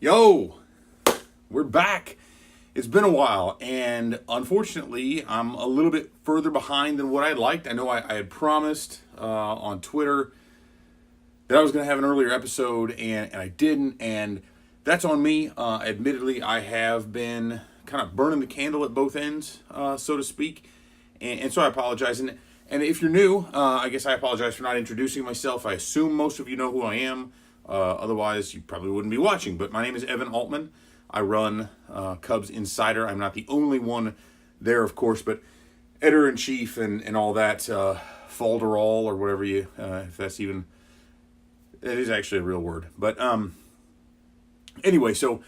Yo, we're back. It's been a while, and unfortunately, I'm a little bit further behind than what I'd liked. I know I had promised on Twitter that I was going to have an earlier episode, and I didn't, and that's on me. Admittedly, I have been kind of burning the candle at both ends, so to speak, and so I apologize. And if you're new, I guess I apologize for not introducing myself. I assume most of you know who I am. Otherwise, you probably wouldn't be watching. But my name is Evan Altman. I run Cubs Insider. I'm not the only one there, of course, but editor-in-chief and all that, falderall or whatever you, if that's even, it is actually a real word. But anyway, so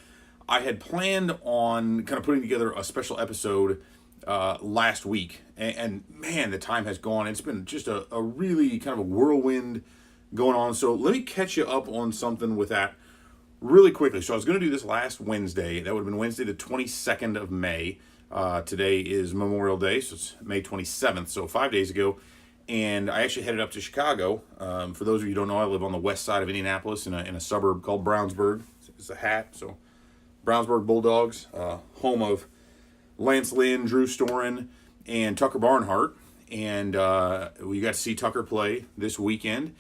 I had planned on kind of putting together a special episode last week. And man, the time has gone. It's been just a really kind of a whirlwind going on. So let me catch you up on something with that really quickly. So I was going to do this last Wednesday. That would have been Wednesday the 22nd of May. Today is Memorial Day, so it's May 27th, so 5 days ago. And I actually headed up to Chicago. For those of you who don't know, I live on the west side of Indianapolis in a suburb called Brownsburg. It's a hat, so Brownsburg Bulldogs, home of Lance Lynn, Drew Storen, and Tucker Barnhart. And we got to see Tucker play this weekend.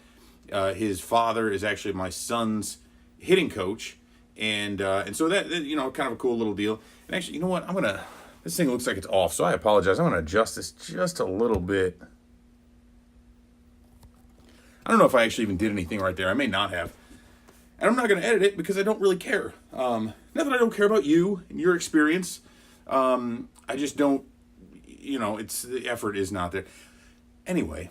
His father is actually my son's hitting coach, and so that kind of a cool little deal. And actually, you know what? This thing looks like it's off, so I apologize. I'm gonna adjust this just a little bit. I don't know if I actually even did anything right there. I may not have, and I'm not gonna edit it because I don't really care. Not that I don't care about you and your experience. I just don't. It's the effort is not there. Anyway.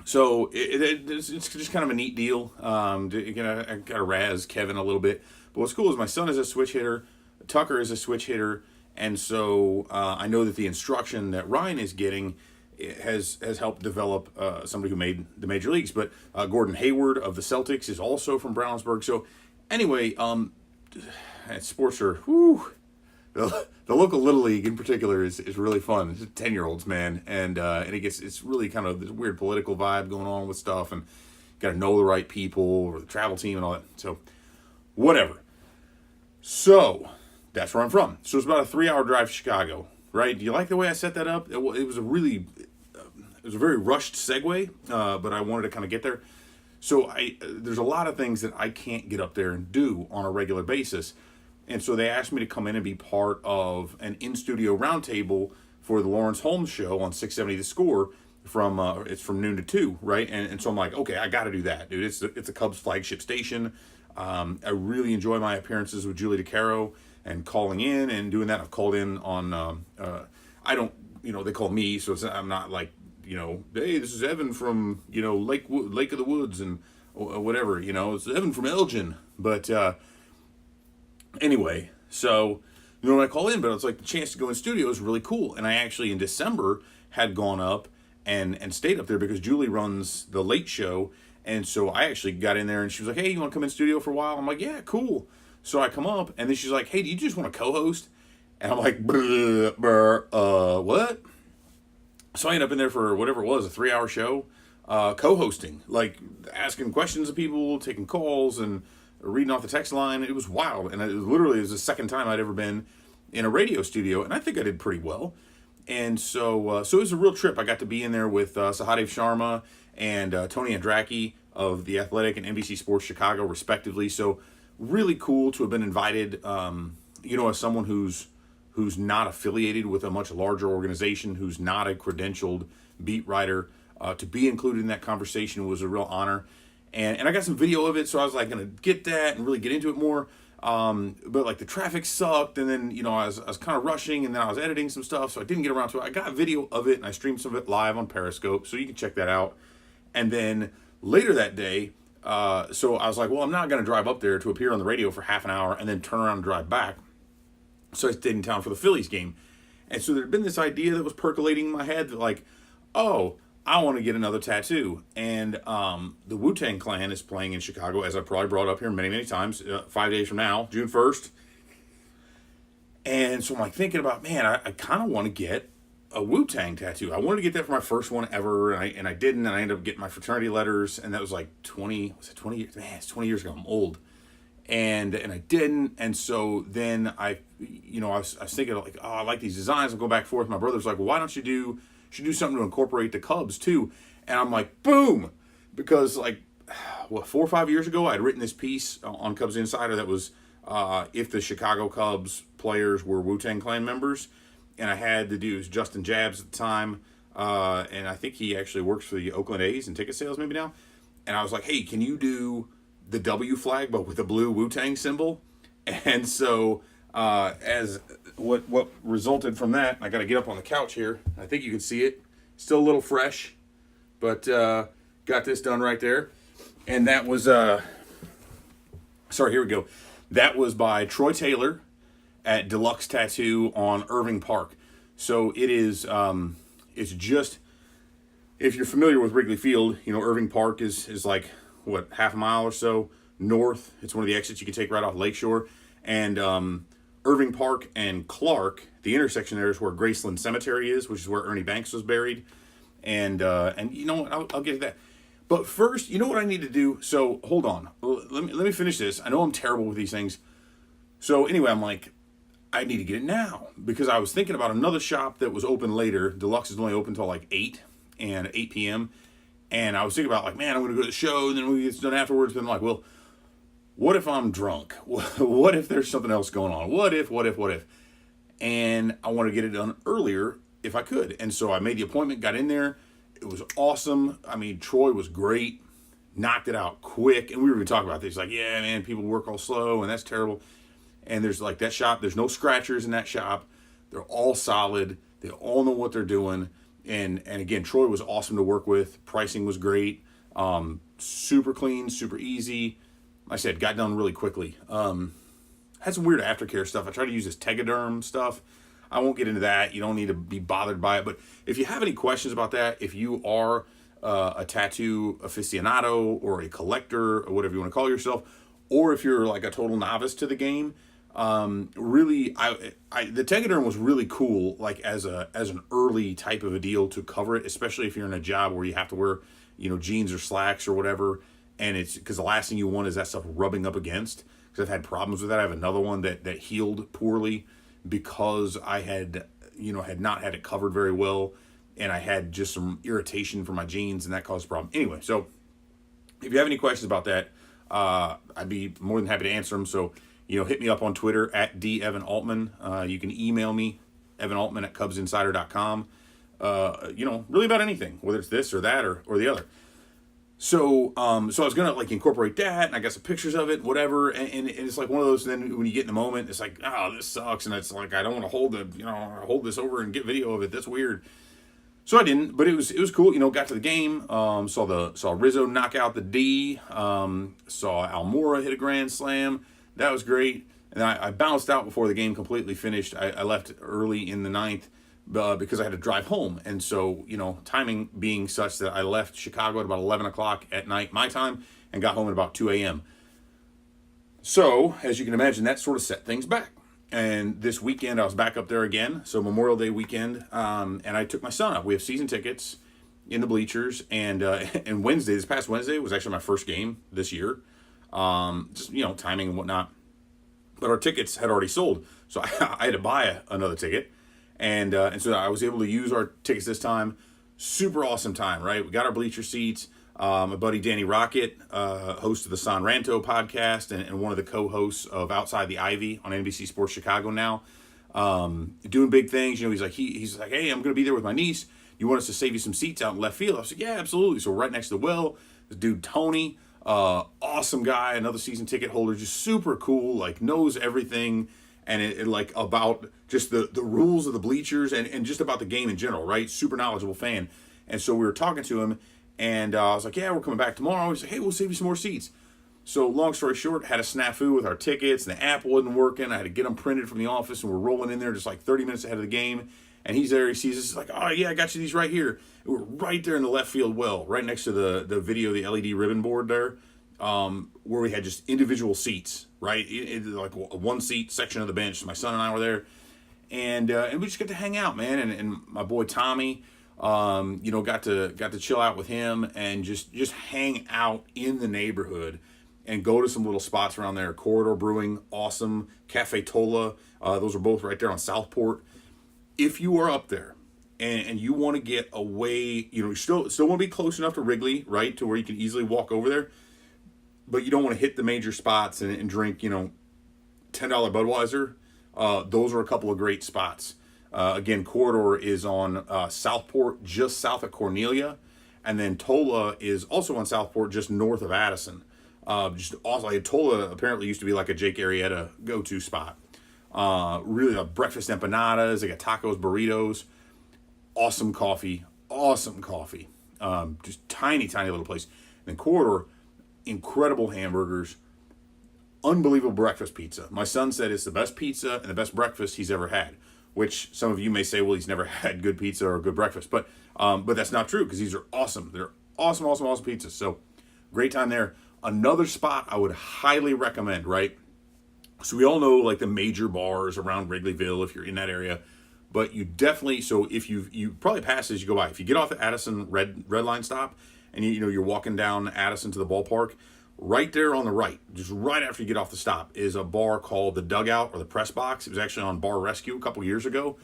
So it's just kind of a neat I got to razz Kevin a little bit. But what's cool is my son is a switch hitter, Tucker is a switch hitter, and so I know that the instruction that Ryan is getting has helped develop somebody who made the major leagues. But Gordon Hayward of the Celtics is also from Brownsburg. So anyway, sports are the local Little League in particular is really fun. It's 10-year-olds, man, and it's really kind of this weird political vibe going on with stuff, and got to know the right people or the travel team and all that. So, whatever. So that's where I'm from. So it's about a 3-hour drive to Chicago, right? Do you like the way I set that up? It was a very rushed segue, but I wanted to kind of get there. So there's a lot of things that I can't get up there and do on a regular basis. And so they asked me to come in and be part of an in-studio roundtable for the Lawrence Holmes show on 670 The Score it's from noon to 2, right? And so I'm like, okay, I got to do that, dude. It's a Cubs flagship station. I really enjoy my appearances with Julie DeCaro and calling in and doing that. I've called in on, I don't, they call me, so I'm not like, hey, this is Evan from, Lake of the Woods and whatever, it's Evan from Elgin. But, anyway, so when I call in, but it's like the chance to go in studio is really cool. And I actually in December had gone up and stayed up there because Julie runs the late show. And so I actually got in there and she was like, hey, you want to come in studio for a while? I'm like, yeah, cool. So I come up and then she's like, hey, do you just want to co-host? And I'm like, what? So I ended up in there for whatever it was, a 3-hour show, co-hosting, like asking questions of people, taking calls and reading off the text line. It was wild, and it was the second time I'd ever been in a radio studio, and I think I did pretty well. And so it was a real trip. I got to be in there with Sahadev Sharma and Tony Andracki of The Athletic and NBC Sports Chicago, respectively. So really cool to have been invited, as someone who's not affiliated with a much larger organization, who's not a credentialed beat writer, to be included in that conversation was a real honor. And I got some video of it, so I was like going to get that and really get into it more. But like the traffic sucked, and then I was kind of rushing, and then I was editing some stuff, so I didn't get around to it. I got video of it, and I streamed some of it live on Periscope, so you can check that out. And then later that day, so I was like, well, I'm not going to drive up there to appear on the radio for half an hour and then turn around and drive back. So I stayed in town for the Phillies game, and so there had been this idea that was percolating in my head that like, oh, I want to get another tattoo. And the Wu-Tang Clan is playing in Chicago, as I probably brought up here many, many times, 5 days from now, June 1st. And so I'm like thinking about, man, I kind of want to get a Wu-Tang tattoo. I wanted to get that for my first one ever, and I didn't, and I ended up getting my fraternity letters, and that was like 20 years? Man, it's 20 years ago. I'm old. and I didn't. And so then I was thinking like, oh, I like these designs. I'll go back and forth. My brother's like, well, why don't you do something to incorporate the Cubs too? And I'm like, boom, because like, 4 or 5 years ago, I'd written this piece on Cubs Insider that was if the Chicago Cubs players were Wu-Tang Clan members, and I had the dude, Justin Jabs at the time, and I think he actually works for the Oakland A's and ticket sales maybe now. And I was like, hey, can you do the W flag but with the blue Wu-Tang symbol? And so as what resulted from that, I got to get up on the couch here. I think you can see it. Still a little fresh, but got this done right there. And that was, here we go. That was by Troy Taylor at Deluxe Tattoo on Irving Park. So it is, it's just, if you're familiar with Wrigley Field, Irving Park is like, half a mile or so north. It's one of the exits you can take right off Lakeshore. And Irving Park and Clark, the intersection there is where Graceland Cemetery is, which is where Ernie Banks was buried. And you know what, I'll get to that. But first, you know what I need to do? So, hold on. Let me finish this. I know I'm terrible with these things. So, anyway, I'm like, I need to get it now. Because I was thinking about another shop that was open later. Deluxe is only open until like 8 p.m. And I was thinking about like, man, I'm going to go to the show. And then when we get done afterwards, then I'm like, well, what if I'm drunk? What if there's something else going on? What if? And I want to get it done earlier if I could. And so I made the appointment, got in there. It was awesome. I mean, Troy was great, knocked it out quick. And we were even talking about this. Like, yeah, man, people work all slow, and that's terrible. And there's like that shop, there's no scratchers in that shop. They're all solid. They all know what they're doing. And again, Troy was awesome to work with. Pricing was great. Super clean, super easy. Like I said, got done really quickly. Had some weird aftercare stuff. I tried to use this Tegaderm stuff. I won't get into that. You don't need to be bothered by it. But if you have any questions about that, if you are a tattoo aficionado or a collector or whatever you want to call yourself, or if you're like a total novice to the game, really, the Tegaderm was really cool, like as an early type of a deal to cover it, especially if you're in a job where you have to wear, jeans or slacks or whatever. And it's because the last thing you want is that stuff rubbing up against. Because I've had problems with that. I have another one that healed poorly because I had not had it covered very well, and I had just some irritation from my jeans, and that caused a problem. Anyway, so if you have any questions about that, I'd be more than happy to answer them. So, hit me up on Twitter at @DEvanAltman. You can email me, evanaltman@cubsinsider.com. Really about anything, whether it's this or that or the other. So I was gonna like incorporate that, and I got some pictures of it, whatever, and it's like one of those. Then when you get in the moment, it's like, oh, this sucks, and it's like I don't want to hold this over and get video of it. That's weird. So I didn't, but it was cool. Got to the game, saw Rizzo knock out the D, saw Almora hit a grand slam. That was great, and I bounced out before the game completely finished. I left early in the ninth. Because I had to drive home. And so, timing being such that I left Chicago at about 11 o'clock at night, my time, and got home at about 2 a.m. So, as you can imagine, that sort of set things back. And this weekend, I was back up there again. So, Memorial Day weekend, and I took my son up. We have season tickets in the bleachers. And this past Wednesday, was actually my first game this year. Just, timing and whatnot. But our tickets had already sold. So, I had to buy another ticket. And so I was able to use our tickets this time. Super awesome time, right? We got our bleacher seats. My buddy Danny Rocket, host of the San Ranto podcast and one of the co-hosts of Outside the Ivy on NBC Sports Chicago now, doing big things. He's like, hey, I'm going to be there with my niece. You want us to save you some seats out in left field? I was like, yeah, absolutely. So right next to Will, this dude Tony, awesome guy, another season ticket holder, just super cool, like knows everything. And it like about just the rules of the bleachers and just about the game in general, right? Super knowledgeable fan. And so we were talking to him, and I was like, yeah, we're coming back tomorrow. He's like, hey, we'll save you some more seats. So long story short, had a snafu with our tickets. The app wasn't working. I had to get them printed from the office, and we're rolling in there just like 30 minutes ahead of the game. And he's there. He sees us. He's like, oh, yeah, I got you these right here. And we're right there in the left field well, right next to the video, the LED ribbon board there, where we had just individual seats, right? Like a one-seat section of the bench. My son and I were there. And we just got to hang out, man. And my boy Tommy, got to chill out with him and just hang out in the neighborhood. and go to some little spots around there. Corridor Brewing, awesome. Cafe Tola, those are both right there on Southport. If you are up there and you want to get away, you still want to be close enough to Wrigley, right, to where you can easily walk over there, but you don't want to hit the major spots and drink, $10 Budweiser. Those are a couple of great spots. Again, Corridor is on Southport, just south of Cornelia. And then Tola is also on Southport, just north of Addison. Just awesome. Like, Tola apparently used to be like a Jake Arrieta go-to spot. Really, breakfast empanadas. They got tacos, burritos. Awesome coffee. Just tiny little place. And then Corridor, incredible hamburgers. Unbelievable breakfast pizza. My son said it's the best pizza and the best breakfast he's ever had. Which some of you may say, well, he's never had good pizza or good breakfast. But that's not true, because these are awesome. They're awesome pizzas. So great time there. Another spot I would highly recommend, right? So we all know like the major bars around Wrigleyville if you're in that area. But you definitely, so if you probably pass as you go by. If you get off the Addison red line stop and you're walking down Addison to the ballpark, right there on the right, just right after you get off the stop, is a bar called the Dugout or the Press Box. It was actually on Bar Rescue a couple years ago,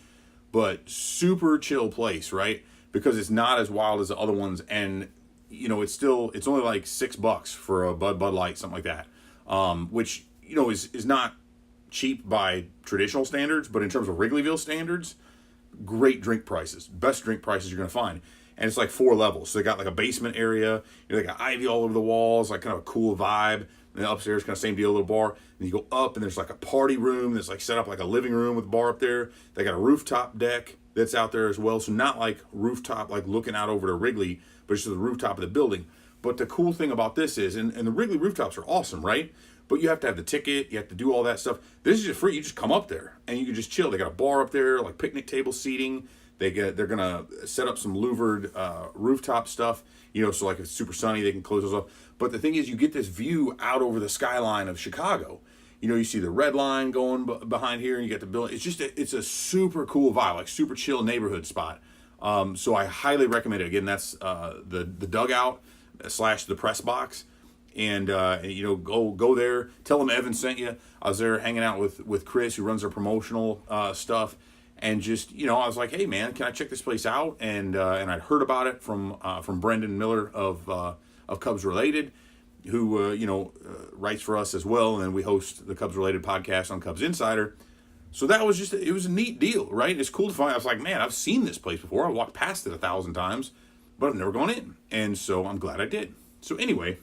but super chill place, right? Because it's not as wild as the other ones, and it's only like $6 for a Bud Light, something like that, which is not cheap by traditional standards, but in terms of Wrigleyville standards, great drink prices, best drink prices you're gonna find. And it's like 4 levels. So they got like a basement area. They got ivy all over the walls, like kind of a cool vibe. And then upstairs, kind of same deal, little bar. And you go up and there's like a party room that's like set up like a living room with a bar up there. They got a rooftop deck that's out there as well. So not like rooftop, like looking out over to Wrigley, but it's just the rooftop of the building. But the cool thing about this is, and the Wrigley rooftops are awesome, right? But you have to have the ticket. You have to do all that stuff. This is just free. You just come up there and you can just chill. They got a bar up there, like picnic table seating. They're gonna set up some louvered rooftop stuff, so like if it's super sunny, they can close those up. But the thing is, you get this view out over the skyline of Chicago. You see the red line going behind here, and you get the building. It's a super cool vibe, like super chill neighborhood spot. So I highly recommend it. Again, that's the Dugout / the Press Box, and go there. Tell them Evan sent you. I was there hanging out with Chris, who runs their promotional stuff. And just, I was like, hey, man, can I check this place out? And I'd heard about it from Brendan Miller of Cubs Related, who, writes for us as well. And then we host the Cubs Related podcast on Cubs Insider. So that was it was a neat deal, right? It's cool to find. I was like, man, I've seen this place before. I walked past it 1,000 times, but I've never gone in. And so I'm glad I did. So anyway,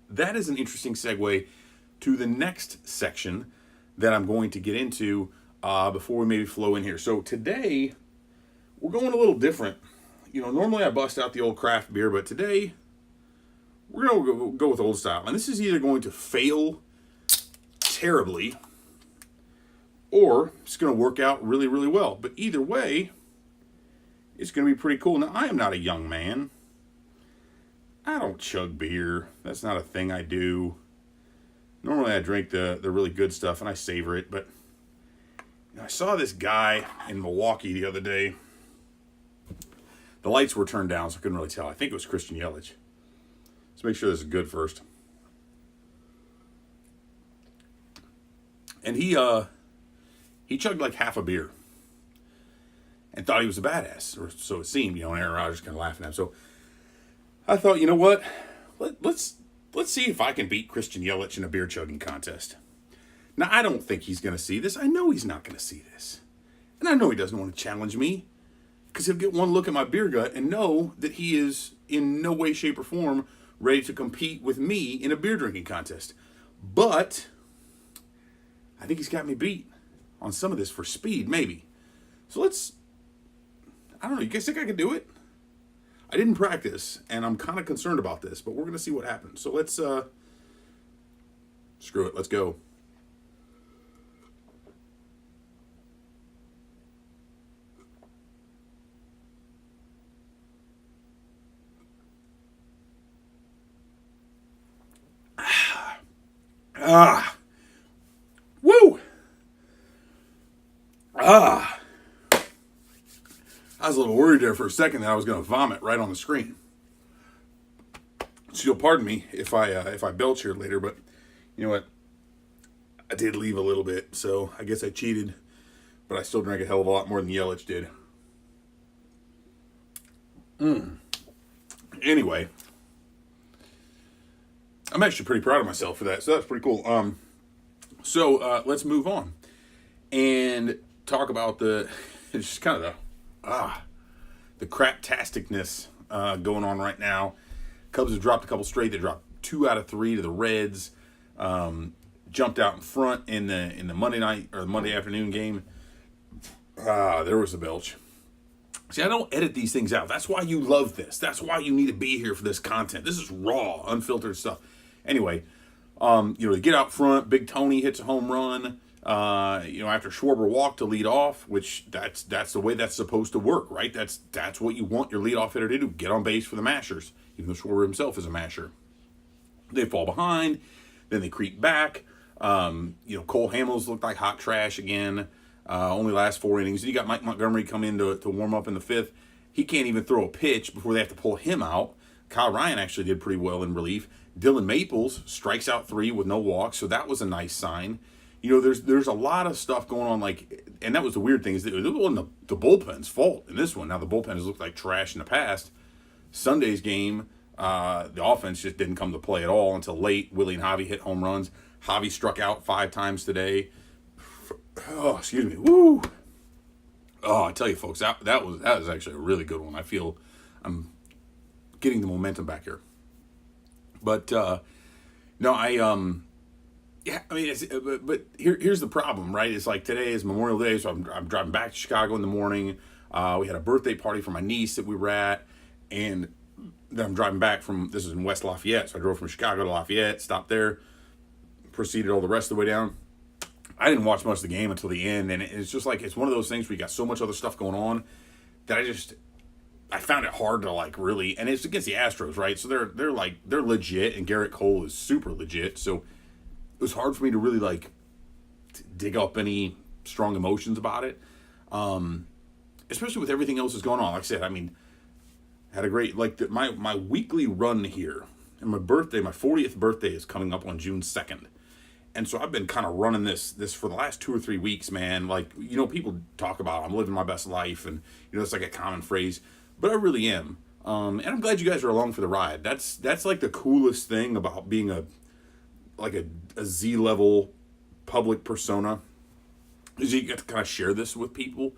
that is an interesting segue to the next section that I'm going to get into before we maybe flow in here. So today, we're going a little different. Normally I bust out the old craft beer, but today, we're going to go with old style. And this is either going to fail terribly, or it's going to work out really, really well. But either way, it's going to be pretty cool. Now, I am not a young man. I don't chug beer. That's not a thing I do. Normally I drink the really good stuff and I savor it, but I saw this guy in Milwaukee the other day. The lights were turned down, so I couldn't really tell. I think it was Christian Yelich. Let's make sure this is good first. And he chugged like half a beer and thought he was a badass, or so it seemed. And Aaron Rodgers kind of laughing at him. So I thought, you know what? Let's see if I can beat Christian Yelich in a beer chugging contest. Now, I don't think he's going to see this. I know he's not going to see this. And I know he doesn't want to challenge me, because he'll get one look at my beer gut and know that he is in no way, shape, or form ready to compete with me in a beer drinking contest. But I think he's got me beat on some of this for speed, maybe. So I don't know, you guys think I can do it? I didn't practice, and I'm kind of concerned about this, but we're going to see what happens. So let's, screw it, let's go. Woo! I was a little worried there for a second that I was going to vomit right on the screen. So you'll pardon me if I belch here later, but you know what? I did leave a little bit, so I guess I cheated, but I still drank a hell of a lot more than Yelich did. Anyway, I'm actually pretty proud of myself for that, so that's pretty cool. So let's move on and talk about it's just kind of the craptasticness going on right now. Cubs have dropped a couple straight. They dropped 2 out of 3 to the Reds. Jumped out in front in the Monday night or the Monday afternoon game. There was a belch. See, I don't edit these things out. That's why you love this. That's why you need to be here for this content. This is raw, unfiltered stuff. Anyway, they get out front. Big Tony hits a home run. After Schwarber walked to lead off, which that's the way that's supposed to work, right? That's what you want your leadoff hitter to do. Get on base for the mashers, even though Schwarber himself is a masher. They fall behind, then they creep back. Cole Hamels looked like hot trash again. Only last 4 innings. You got Mike Montgomery come in to warm up in the 5th. He can't even throw a pitch before they have to pull him out. Kyle Ryan actually did pretty well in relief. Dylan Maples strikes out 3 with no walks, so that was a nice sign. There's a lot of stuff going on, and that was the weird thing, is that it wasn't the bullpen's fault in this one. Now, the bullpen has looked like trash in the past. Sunday's game, the offense just didn't come to play at all until late. Willie and Javi hit home runs. Javi struck out 5 times today. Oh, excuse me. Woo! Oh, I tell you, folks, that was actually a really good one. I feel I'm getting the momentum back here. But but here's the problem, right? It's like today is Memorial Day, so I'm driving back to Chicago in the morning. We had a birthday party for my niece that we were at, and then I'm driving back this is in West Lafayette, so I drove from Chicago to Lafayette, stopped there, proceeded all the rest of the way down. I didn't watch much of the game until the end, and it's just like, it's one of those things where you got so much other stuff going on that I found it hard to really, and it's against the Astros, right? So they're legit, and Garrett Cole is super legit. So it was hard for me to really dig up any strong emotions about it, especially with everything else that's going on. Like I said, had a great my weekly run here, and my 40th birthday is coming up on June 2nd. And so I've been kind of running this for the last 2 or 3 weeks, man. People talk about I'm living my best life, and it's like a common phrase, but I really am. And I'm glad you guys are along for the ride. That's like the coolest thing about being a Z-level public persona, is you get to kind of share this with people.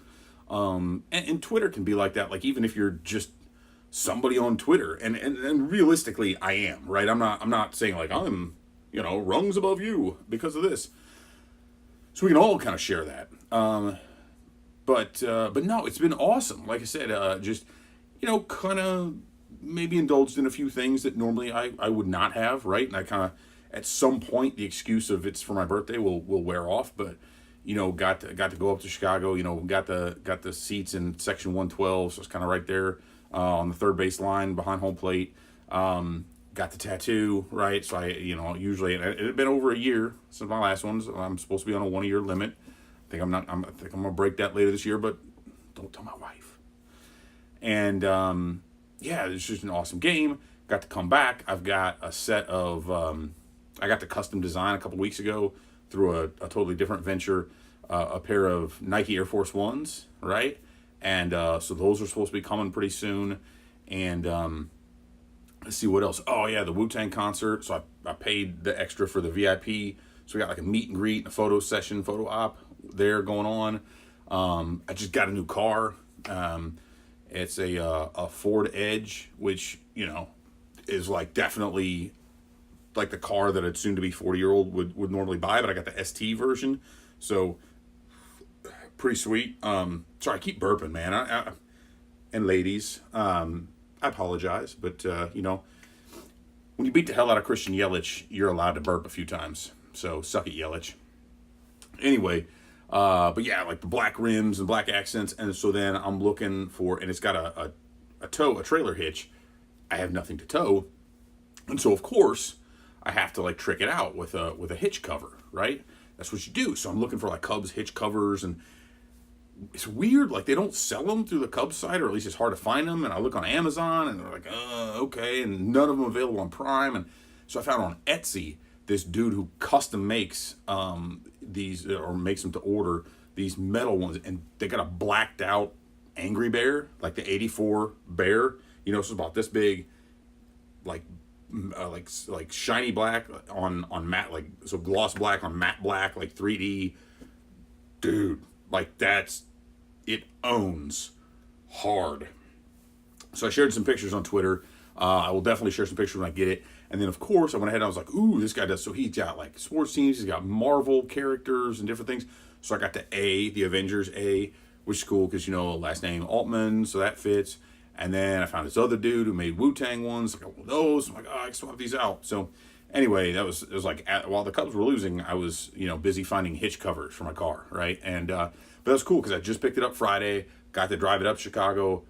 And Twitter can be like that. Like, even if you're just somebody on Twitter, and realistically, I am, right? I'm not saying I'm rungs above you because of this. So we can all kind of share that. But no, it's been awesome. Like I said, just, kind of maybe indulged in a few things that normally I would not have, right? And I kind of, at some point, the excuse of it's for my birthday will wear off. But, got to go up to Chicago, got the seats in section 112. So it's kind of right there on the third base line behind home plate. Got the tattoo, right? So I, usually, it had been over a year since my last one. So I'm supposed to be on a 1-year limit. I think I'm gonna break that later this year, but don't tell my wife. And it's just an awesome game. Got to come back. I've got a set of I got the custom design a couple weeks ago through a totally different venture, a pair of Nike Air Force Ones, right? And so those are supposed to be coming pretty soon. And let's see what else. Oh, yeah, the Wu-Tang concert. So I paid the extra for the VIP. So we got a meet and greet and a photo op there going on. I just got a new car. It's a Ford Edge, which, is definitely the car that a soon-to-be 40-year-old would normally buy. But I got the ST version. So pretty sweet. Sorry, I keep burping, man. And ladies, I apologize, but, when you beat the hell out of Christian Yelich, you're allowed to burp a few times. So, suck it, Yelich. Anyway, but yeah, the black rims and black accents. And so then I'm looking for, and it's got a trailer hitch. I have nothing to tow. And so, of course, I have to, trick it out with a hitch cover, right? That's what you do. So I'm looking for, Cubs hitch covers, and it's weird. Like, they don't sell them through the Cubs site, or at least it's hard to find them. And I look on Amazon, and they're like, okay, and none of them available on Prime. And so I found on Etsy this dude who custom makes these, or makes them to order these metal ones, and they got a blacked out Angry Bear, like the '84 Bear. You know, it's about this big, like shiny black on matte, like, so gloss black on matte black, like 3D. Dude, like, it owns hard. So I shared some pictures on Twitter. I will definitely share some pictures when I get it. And then, of course, I went ahead and I was like, ooh, this guy does. So he's got, like, sports teams. He's got Marvel characters and different things. So I got the Avengers A, which is cool because, last name Altman, so that fits. And then I found this other dude who made Wu-Tang ones. Like, well, those. I'm like, I can swap these out. So anyway, it was like, while the Cubs were losing, I was, busy finding hitch covers for my car, right? And but that was cool because I just picked it up Friday, got to drive it up Chicago.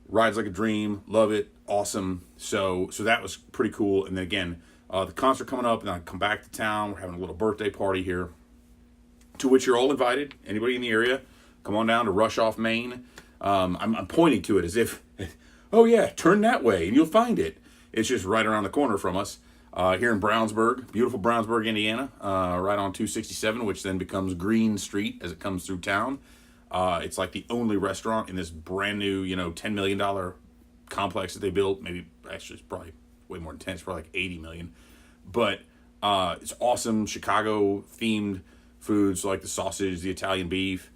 Rides like a dream, love it, awesome. So that was pretty cool. And then again, the concert coming up, and then I come back to town. We're having a little birthday party here, to which you're all invited. Anybody in the area, come on down to Rush Off Main. I'm pointing to it as if, oh yeah, turn that way and you'll find it. It's just right around the corner from us, here in Brownsburg, beautiful Brownsburg, Indiana, right on 267, which then becomes Green Street as it comes through town. It's like the only restaurant in this brand new, $10 million complex that they built. Maybe, actually, it's probably way more than 10. It's probably like 80 million. But it's awesome Chicago themed foods, like the sausage, the Italian beef,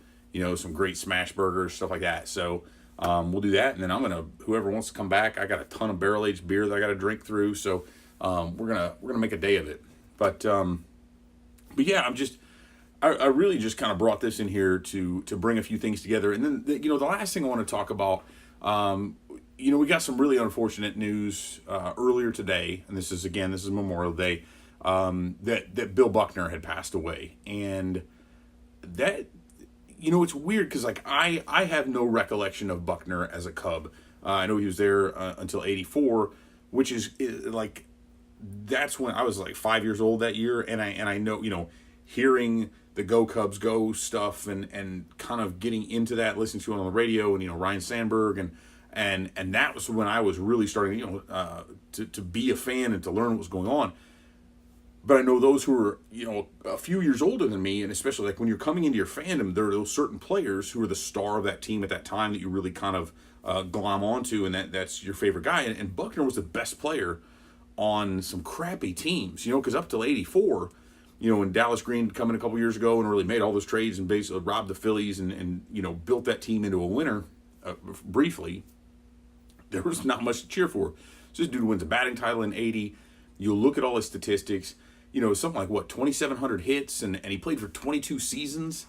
some great smash burgers, stuff like that. So we'll do that. And then whoever wants to come back, I got a ton of barrel aged beer that I got to drink through. So we're gonna make a day of it. But yeah, I really just kind of brought this in here to bring a few things together. And then, the last thing I want to talk about, we got some really unfortunate news earlier today, and this is Memorial Day, that Bill Buckner had passed away. And that, it's weird because, like, I have no recollection of Buckner as a Cub. I know he was there until '84, which is like, that's when I was like 5 years old that year. And I know, hearing the Go Cubs Go stuff and kind of getting into that, listening to it on the radio, and Ryan Sandberg, and that was when I was really starting to be a fan and to learn what was going on. But I know those who are a few years older than me, and especially like when you're coming into your fandom, there are those certain players who are the star of that team at that time that you really kind of glom onto, and that's your favorite guy. And Buckner was the best player on some crappy teams, because up till '84. When Dallas Green come in a couple years ago and really made all those trades and basically robbed the Phillies and built that team into a winner briefly, there was not much to cheer for. So this dude wins a batting title in '80. You look at all his statistics, something like 2,700 hits, and he played for 22 seasons.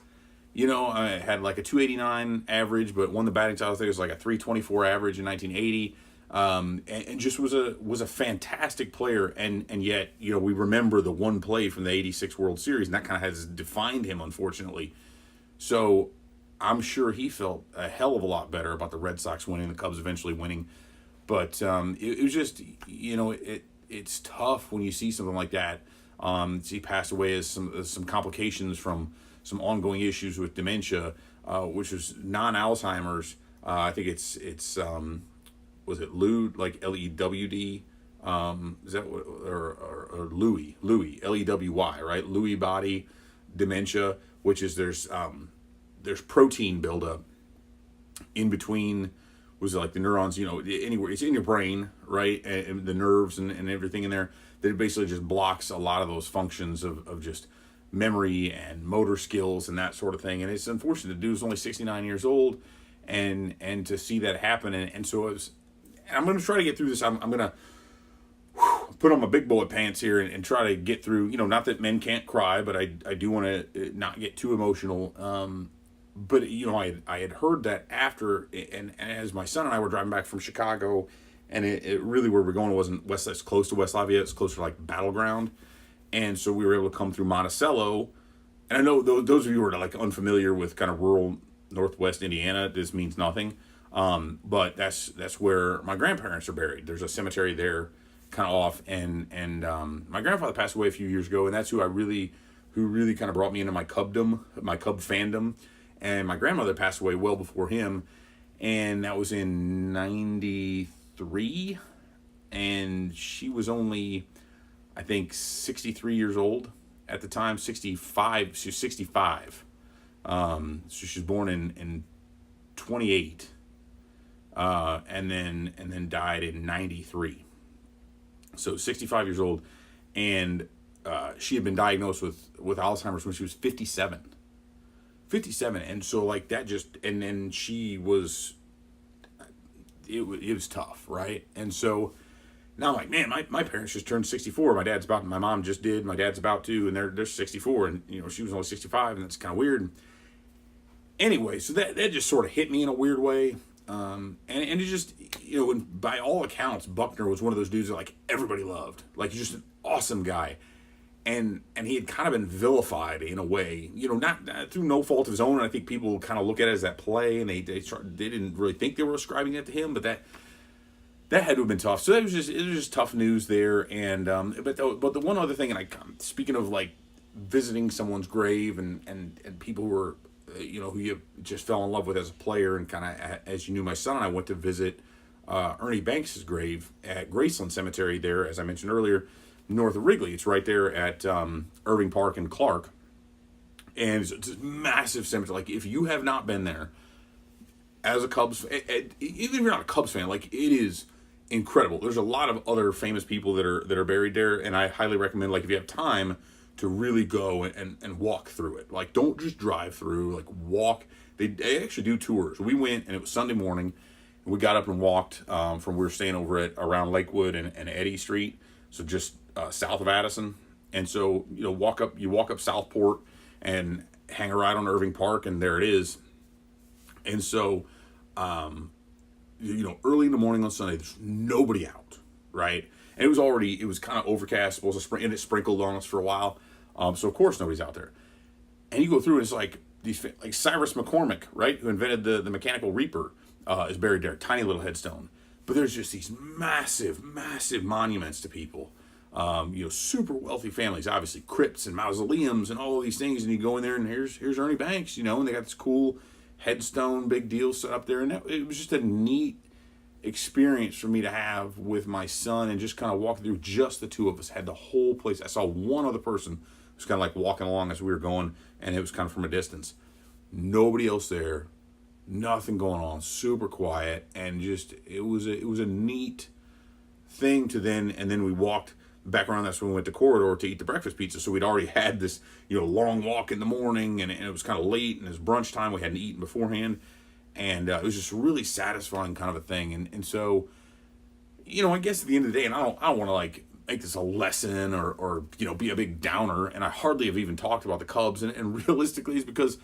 I had like a 289 average, but won the batting title. I think it was like a 324 average in 1980. And just was a fantastic player, and yet we remember the one play from the '86 World Series, and that kind of has defined him, unfortunately. So I'm sure he felt a hell of a lot better about the Red Sox winning, the Cubs eventually winning. But it was just it's tough when you see something like that. He passed away as some complications from some ongoing issues with dementia, which was non-Alzheimer's. I think it's was it Lewd, like Lewd? Is that what, or Lewy, Lewy, right? Lewy body dementia, which is there's protein buildup in between, was it like the neurons, anywhere, it's in your brain, right? And the nerves and everything in there, that it basically just blocks a lot of those functions of just memory and motor skills and that sort of thing. And it's unfortunate. The dude's only 69 years old, and to see that happen. And so it was, and I'm going to try to get through this. I'm going to put on my big boy pants here and try to get through, not that men can't cry, but I do want to not get too emotional. But, I had heard that after, and as my son and I were driving back from Chicago, and it really, where we're going wasn't it's close to West Lafayette, it's closer to like Battleground. And so we were able to come through Monticello. And I know those of you who are like unfamiliar with kind of rural Northwest Indiana, this means nothing. But that's where my grandparents are buried. There's a cemetery there kind of off, and my grandfather passed away a few years ago, and that's who really kind of brought me into my Cubdom, my Cub fandom. And my grandmother passed away well before him, and that was in 93, and she was only, I think, 63 years old at the time. 65, she was 65. So she was born in 28, and then died in 93. So 65 years old, and she had been diagnosed with Alzheimer's when she was 57. 57, and so like that just, and then she was, it was tough, right? And so now I'm like, man, my parents just turned 64. My mom just did, my dad's about to, and they're 64, and she was only 65, and that's kind of weird. Anyway, so that just sort of hit me in a weird way. And it just, and by all accounts, Buckner was one of those dudes that like everybody loved. Like, he's just an awesome guy. And he had kind of been vilified in a way, not through no fault of his own. And I think people kind of look at it as that play, and they didn't really think they were ascribing that to him, but that had to have been tough. So it was just tough news there. And but the one other thing, and speaking of like visiting someone's grave and people who were, who you just fell in love with as a player, and kind of as you knew, my son and I went to visit Ernie Banks' grave at Graceland Cemetery there, as I mentioned earlier, north of Wrigley. It's right there at Irving Park and Clark, and it's a massive cemetery. Like, if you have not been there as a Cubs, even if you're not a Cubs fan, like, it is incredible. There's a lot of other famous people that are buried there, and I highly recommend, like, if you have time, to really go and walk through it. Like, don't just drive through, like, walk. They actually do tours. We went, and it was Sunday morning, and we got up and walked from, we were staying over at around Lakewood and Eddy Street, so just south of Addison. And so, you walk up Southport and hang a ride on Irving Park, and there it is. And so, early in the morning on Sunday, there's nobody out, right? And it was kind of overcast, supposed to spring, and it sprinkled on us for a while. So of course nobody's out there. And you go through, and it's like like Cyrus McCormick, right, who invented the mechanical reaper, is buried there, tiny little headstone. But there's just these massive, massive monuments to people, super wealthy families, obviously crypts and mausoleums and all of these things. And you go in there, and here's Ernie Banks, and they got this cool headstone, big deal set up there. And it was just a neat experience for me to have with my son, and just kind of walk through. Just the two of us had the whole place. I saw one other person who was kind of like walking along as we were going, and it was kind of from a distance. Nobody else there, nothing going on, super quiet, and just it was a neat thing to then. And then we walked back around. That's when we went to Corridor to eat the breakfast pizza. So we'd already had this long walk in the morning, and it was kind of late, and it was brunch time. We hadn't eaten beforehand. And it was just really satisfying kind of a thing. And so, I guess at the end of the day, and I don't want to like make this a lesson or be a big downer. And I hardly have even talked about the Cubs. And realistically, it's because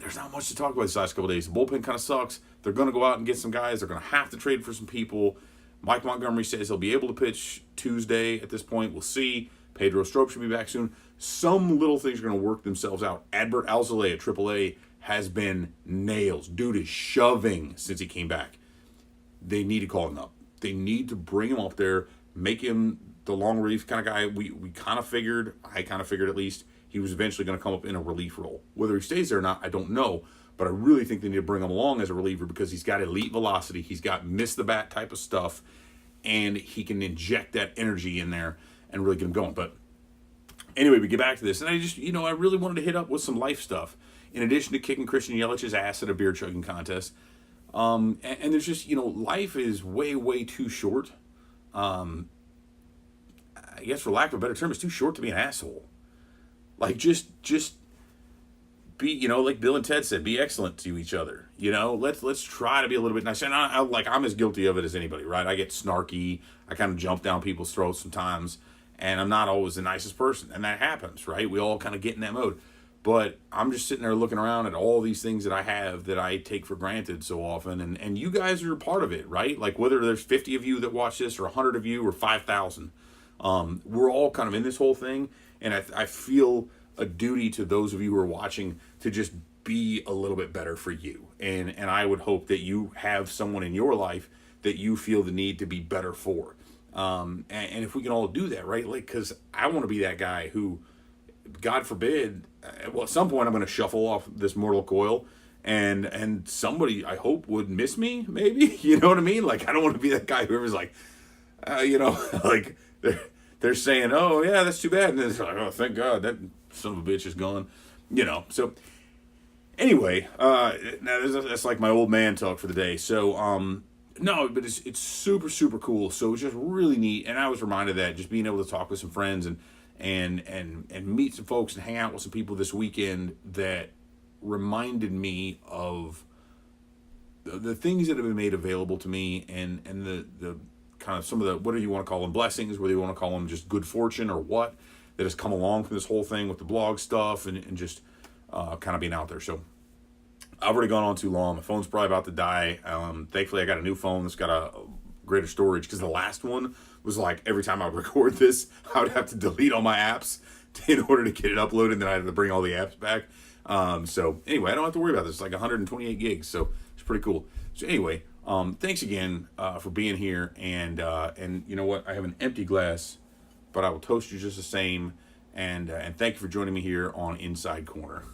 there's not much to talk about these last couple of days. The bullpen kind of sucks. They're going to go out and get some guys. They're going to have to trade for some people. Mike Montgomery says he'll be able to pitch Tuesday at this point. We'll see. Pedro Strop should be back soon. Some little things are going to work themselves out. Adbert Alzolay at AAA has been nails. Dude is shoving since he came back. They need to call him up. They need to bring him up there, make him the long relief kind of guy. We kind of figured, I kind of figured at least, he was eventually going to come up in a relief role. Whether he stays there or not, I don't know. But I really think they need to bring him along as a reliever, because he's got elite velocity. He's got miss the bat type of stuff, and he can inject that energy in there and really get him going. But anyway, we get back to this. And I just, I really wanted to hit up with some life stuff. In addition to kicking Christian Yelich's ass at a beer chugging contest. And there's just, life is way, way too short. I guess for lack of a better term, it's too short to be an asshole. Like, just be, like Bill and Ted said, be excellent to each other. Let's try to be a little bit nice. And I'm as guilty of it as anybody, right? I get snarky. I kind of jump down people's throats sometimes. And I'm not always the nicest person. And that happens, right? We all kind of get in that mode. But I'm just sitting there looking around at all these things that I have that I take for granted so often. And you guys are a part of it, right? Like, whether there's 50 of you that watch this, or 100 of you, or 5,000, we're all kind of in this whole thing. And I feel a duty to those of you who are watching to just be a little bit better for you. And I would hope that you have someone in your life that you feel the need to be better for. And if we can all do that, right? Like, because I want to be that guy who God forbid, well, at some point I'm going to shuffle off this mortal coil, and somebody, I hope, would miss me, maybe. You know what I mean? Like, I don't want to be that guy whoever's like, like they're saying, oh yeah, that's too bad, and then it's like, oh, thank God that son of a bitch is gone. So anyway, now that's like my old man talk for the day. So no, but it's super super cool. So it was just really neat, and I was reminded of that just being able to talk with some friends and meet some folks and hang out with some people this weekend that reminded me of the things that have been made available to me, and the kind of some of the, what do you want to call them, blessings, whether you want to call them just good fortune or what, that has come along from this whole thing with the blog stuff and just kind of being out there. So I've already gone on too long. My phone's probably about to die. Thankfully, I got a new phone that's got a greater storage, because the last one was like every time I would record this, I would have to delete all my apps in order to get it uploaded, and then I had to bring all the apps back. So anyway, I don't have to worry about this. It's like 128 gigs, so it's pretty cool. So anyway, thanks again for being here, and you know what? I have an empty glass, but I will toast you just the same. And thank you for joining me here on Inside Corner.